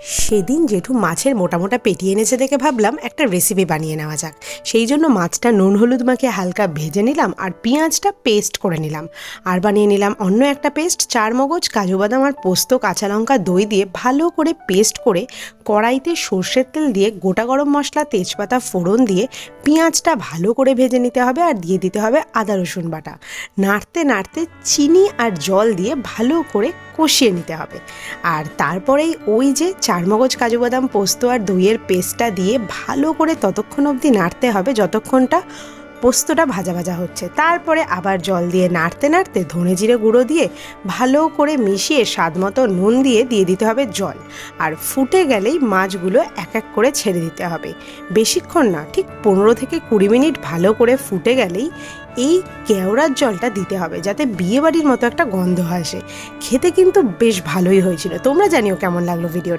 সেদিন জেঠু মাছের মোটা মোটা পেটি এনেছে দেখে ভাবলাম একটা রেসিপি বানিয়ে নেওয়া যাক। সেই জন্য মাছটা নুন হলুদ মাখিয়ে হালকা ভেজে নিলাম আর পেঁয়াজটা পেস্ট করে নিলাম। আর বানিয়ে নিলাম অন্য একটা পেস্ট, চারমগজ, কাজু বাদাম আর পোস্ত, কাঁচা লঙ্কা, দই দিয়ে ভালো করে পেস্ট করে কড়াইতে সর্ষের তেল দিয়ে গোটা গরম মশলা, তেজপাতা ফোড়ন দিয়ে পেঁয়াজটা ভালো করে ভেজে নিতে হবে আর দিয়ে দিতে হবে আদা রসুন বাটা। নাড়তে নাড়তে চিনি আর জল দিয়ে ভালো করে কষিয়ে নিতে হবে। আর তারপরেই ওই যে চারমগজ, কাজু বাদাম, পোস্ত আর দইয়ের পেস্টটা দিয়ে ভালো করে ততক্ষণ অবধি নাড়তে হবে যতক্ষণটা পোস্তটা ভাজা ভাজা হচ্ছে। তারপরে আবার জল দিয়ে নাড়তে নাড়তে ধনে জিরে গুঁড়ো দিয়ে ভালো করে মিশিয়ে স্বাদ মতো নুন দিয়ে দিতে হবে জল। আর ফুটে গেলেই মাছগুলো এক এক করে ছেড়ে দিতে হবে। বেশিক্ষণ না, ঠিক 15 থেকে 20 মিনিট ভালো করে ফুটে গেলেই এই কেওড়ার জলটা দিতে হবে, যাতে বিয়েবাড়ির মতো একটা গন্ধ আসে। খেতে কিন্তু বেশ ভালোই হয়েছিল। তোমরা জানিও কেমন লাগলো ভিডিওটা।